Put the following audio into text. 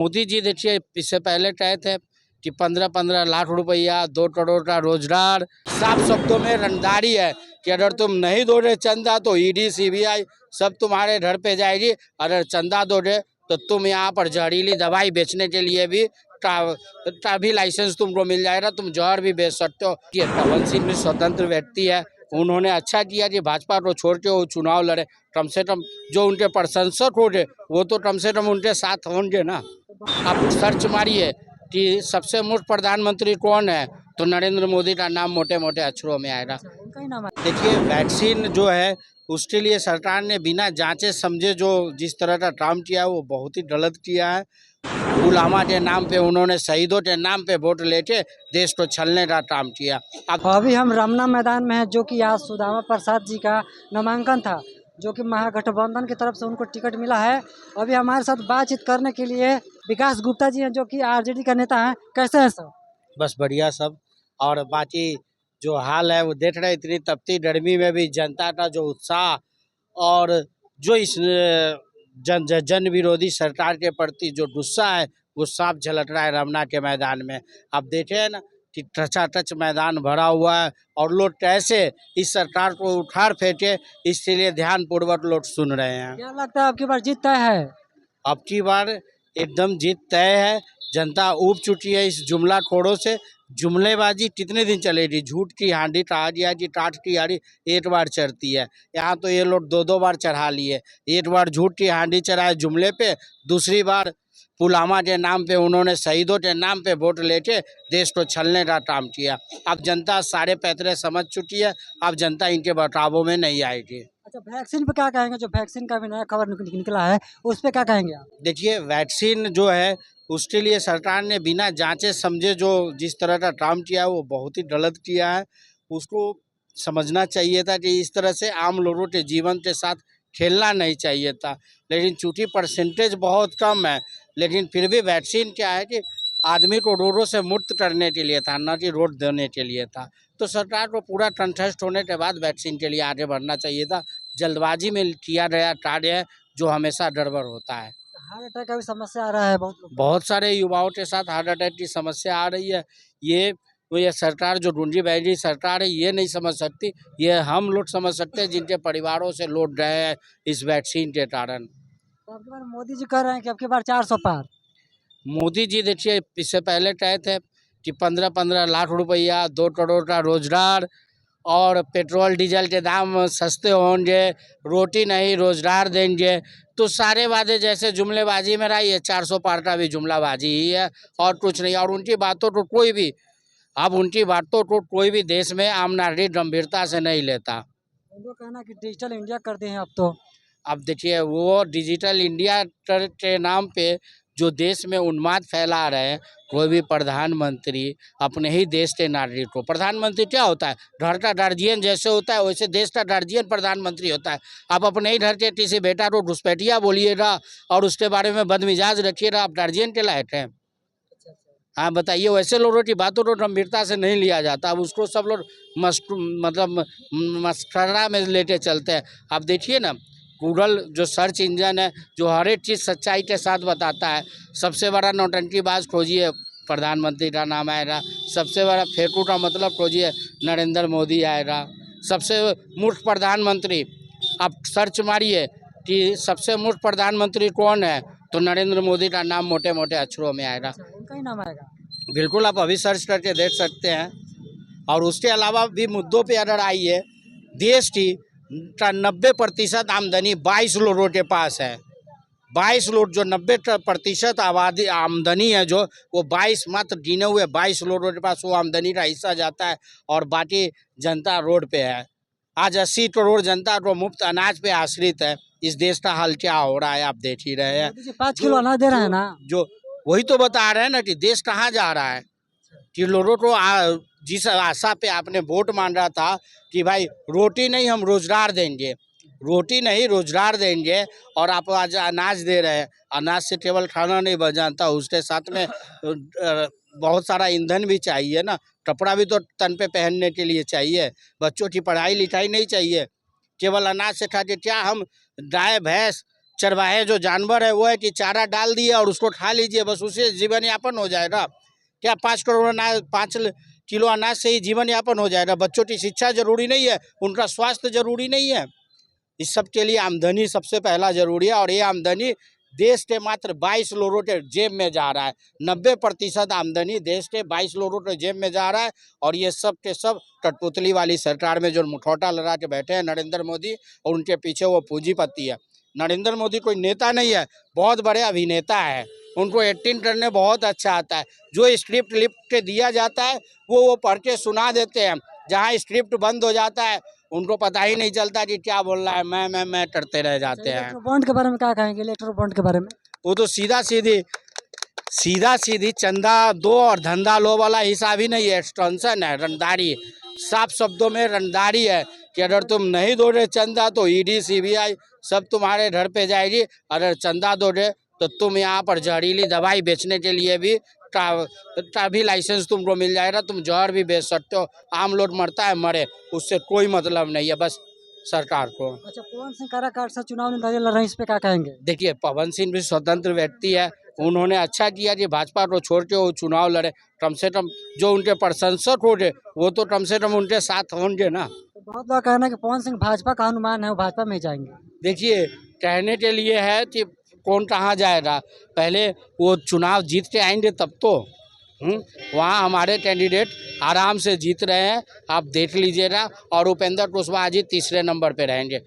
मोदी जी देखिए इससे पहले कहे थे कि 15-15 लाख रुपया 2 करोड़ का रोजगार। साफ शब्दों में रंगदारी है कि अगर तुम नहीं दोगे चंदा तो ईडी सीबीआई सब तुम्हारे घर पे जाएगी। अगर चंदा दोगे तो तुम यहाँ पर जहरीली दवाई बेचने के लिए भी का भी लाइसेंस तुमको मिल जाएगा, तुम जहर भी बेच सकते हो। ये पवन सिंह भी स्वतंत्र व्यक्ति है, उन्होंने अच्छा किया कि भाजपा को छोड़ के वो चुनाव लड़े। कम से कम जो उनके प्रशंसक होंगे वो तो कम से कम उनके साथ होंगे ना। आप सर्च मारिए कि सबसे मूर्ख प्रधानमंत्री कौन है तो नरेंद्र मोदी का नाम मोटे मोटे अक्षरों में आएगा। देखिए वैक्सीन जो है उसके लिए सरकार ने बिना जांचे समझे जो जिस तरह का काम किया है वो बहुत ही गलत किया है। पुलवामा के नाम पे उन्होंने शहीदों के नाम पे वोट लेके देश को छलने का काम किया। अभी हम रमना मैदान में हैं, जो कि आज सुदामा प्रसाद जी का नामांकन था, जो कि महागठबंधन की तरफ से उनको टिकट मिला है। अभी हमारे साथ बातचीत करने के लिए विकास गुप्ता जी हैं, जो कि आरजेडी का नेता हैं। कैसे हैं सर? बस बढ़िया सब। और बाकी जो हाल है वो देख रहे हैं, इतनी तपती गर्मी में भी जनता का जो उत्साह और जो इस जन विरोधी सरकार के प्रति जो गुस्सा है वो साफ झलक रहा है रमना के मैदान में। आप देखे हैं ना कि टच मैदान भरा हुआ है और लोग कैसे इस सरकार को उखाड़ फेंके इसलिए ध्यान पूर्वक लोग सुन रहे हैं। क्या लगता है आपकी बार जीत तय है? अब की बार एकदम जीत तय है। जनता ऊब चुकी है इस जुमलाखोरों से। जुमलेबाजी कितने दिन चलेगी? झूठ की हांडी कहा गया कि टाट की हांडी एक बार चढ़ती है। यहाँ तो ये लोग 2-2 बार चढ़ा लिए। एक बार झूठ की हांडी चढ़ाए जुमले पे, दूसरी बार पुलवामा के नाम पे उन्होंने शहीदों के नाम पे वोट लेके देश को छलने का काम किया। अब जनता सारे पैतरे समझ चुकी है, अब जनता इनके बहकावों में नहीं आएगी। अच्छा, वैक्सीन पे क्या कहेंगे? जो वैक्सीन का भी नया खबर निकला है, उस पर क्या कहेंगे आप? देखिए वैक्सीन जो है उसके लिए सरकार ने बिना जांचे समझे जो जिस तरह का काम किया है वो बहुत ही गलत किया है। उसको समझना चाहिए था कि इस तरह से आम लोगों के जीवन के साथ खेलना नहीं चाहिए था। लेकिन चूंकि परसेंटेज बहुत कम है, लेकिन फिर भी वैक्सीन क्या है कि आदमी को रोगों से मुक्त करने के लिए था, न कि रोग देने के लिए था। तो सरकार को पूरा कंठस्थ होने के बाद वैक्सीन के लिए आगे बढ़ना चाहिए था। जल्दबाजी में किया गया कार्य है जो हमेशा गड़बड़ होता है। हार्ट अटैक का भी समस्या आ रहा है बहुत सारे युवाओं के साथ हार्ट अटैक की समस्या आ रही है। ये सरकार जो ढूंढी बैठी सरकार है ये नहीं समझ सकती। ये हम लोग समझ सकते हैं जिनके परिवारों से लौट गए हैं इस वैक्सीन के कारण। तो आपके बार मोदी जी कह रहे हैं कि आपकी बार 400 पार। मोदी जी देखिए इससे पहले कहे थे कि 15-15 लाख रुपया 2 करोड़ का रोजगार और पेट्रोल डीजल के दाम सस्ते होंगे, रोटी नहीं रोजगार देंगे। तो सारे वादे जैसे जुमलेबाजी में रही है, 400 पार का भी जुमलाबाजी ही है और कुछ नहीं। और उनकी बातों को कोई भी देश में आम नागरिक गंभीरता से नहीं लेता। उनको कहना कि डिजिटल इंडिया कर दिए हैं अब तो। अब देखिए वो डिजिटल इंडिया के नाम पे जो देश में उन्माद फैला रहे हैं, कोई भी प्रधानमंत्री अपने ही देश के नागरिक को, प्रधानमंत्री क्या होता है? घर का गार्जियन जैसे होता है वैसे देश का गार्जियन प्रधानमंत्री होता है। आप अपने ही घर के किसी बेटा को घुसपैठिया बोलिएगा और उसके बारे में बदमिजाज रखिएगा, आप गार्जियन के लायक हैं? हाँ बताइए, वैसे लोगों की बातों को गंभीरता से नहीं लिया जाता। अब उसको सब लोग मतलब मस्खरा में लेके चलते हैं। आप देखिए ना गूगल जो सर्च इंजन है जो हर एक चीज़ सच्चाई के साथ बताता है। सबसे बड़ा नौटंकीबाज खोजिए प्रधानमंत्री का नाम आएगा, सबसे बड़ा फेंकू का मतलब खोजिए नरेंद्र मोदी आएगा, सबसे मूर्ख प्रधानमंत्री आप सर्च मारिए कि सबसे मूर्ख प्रधानमंत्री कौन है तो नरेंद्र मोदी का नाम मोटे मोटे अक्षरों में आएगा। उनका ही नाम आएगा। बिल्कुल आप अभी सर्च करके देख सकते हैं। और उसके अलावा भी मुद्दों पे अगर आइए, देश की का 90% आमदनी 22 लोगों के पास है। 22 लोग जो 90% आबादी आमदनी है जो वो 22 मात्र गिने हुए 22 लोगों के पास वो आमदनी का हिस्सा जाता है और बाकी जनता रोड पे है। आज 80 करोड़ जनता को मुफ्त अनाज पे आश्रित है। इस देश का हाल क्या हो रहा है आप देख ही रहे हैं। 5 किलो अनाज दे रहे हैं ना। जो वही तो बता रहे हैं ना कि देश कहाँ जा रहा है। कि लोगों को जिस आशा पे आपने वोट मांगा था कि भाई रोटी नहीं हम रोजगार देंगे, रोटी नहीं रोजगार देंगे, और आप आज अनाज दे रहे हैं। अनाज से केवल खाना नहीं बन जाता, उसके साथ में बहुत सारा ईंधन भी चाहिए ना, कपड़ा भी तो तन पे पहनने के लिए चाहिए, बच्चों की पढ़ाई लिखाई नहीं चाहिए। केवल अनाज से खा के क्या हम गाय भैंस चरवाहे जो जानवर है वो है कि चारा डाल दिए और उसको खा लीजिए, बस उससे जीवन यापन हो जाएगा। क्या 5 करोड़ अनाज 5 किलो अनाज से ही जीवन यापन हो जाएगा? बच्चों की शिक्षा जरूरी नहीं है, उनका स्वास्थ्य जरूरी नहीं है? इस सब के लिए आमदनी सबसे पहला जरूरी है, और ये आमदनी देश के मात्र 22 लोगों के जेब में जा रहा है। 90% आमदनी देश के 22 लोगों के जेब में जा रहा है, और ये सब के सब कठपुतली वाली सरकार में जो मुखौटा लगा के बैठे हैं नरेंद्र मोदी, और उनके पीछे वो पूंजीपति है। नरेंद्र मोदी कोई नेता नहीं है, बहुत बड़े अभिनेता है। उनको एक्टिंग करने बहुत अच्छा आता है। जो स्क्रिप्ट लिख के दिया जाता है वो पढ़ के सुना देते हैं। जहाँ स्क्रिप्ट बंद हो जाता है उनको पता ही नहीं चलता कि क्या बोल रहा है, मैं करते रह जाते हैं। इलेक्ट्रो बॉन्ड के बारे में क्या कहेंगे? इलेक्ट्रो बॉन्ड के बारे में वो तो सीधा सीधी चंदा दो और धंधा लो वाला हिसाब ही नहीं है, एक्सटेंशन है, रंगदारी। साफ शब्दों में रंगदारी है कि अगर तुम नहीं दोगे चंदा तो ईडी सीबीआई सब तुम्हारे घर पे जाएगी। अगर चंदा दोगे तो तुम यहाँ पर जहरीली दवाई बेचने के लिए भी का भी लाइसेंस तुमको मिल जाएगा। तुम जहर भी बेच सकते हो। आम लोग मरता है मरे, उससे कोई मतलब नहीं है बस सरकार को। अच्छा, पवन सिंह काराकाट से चुनाव लड़ रहे हैं, इस पे क्या कहेंगे? देखिए, पवन सिंह भी स्वतंत्र व्यक्ति है। उन्होंने अच्छा किया कि भाजपा को छोड़ के वो चुनाव लड़े। कम से कम जो उनके प्रशंसक होंगे वो तो कम से कम उनके साथ होंगे ना। तो बहुत लोग कहना है कि पवन सिंह भाजपा का हनुमान है, वो भाजपा में ही जाएंगे। देखिए, कहने के लिए है कि कौन कहाँ जाएगा, पहले वो चुनाव जीत के आएंगे तब तो। वहाँ हमारे कैंडिडेट आराम से जीत रहे हैं, आप देख लीजिएगा। और उपेंद्र कुशवाहा जी तीसरे नंबर पे रहेंगे।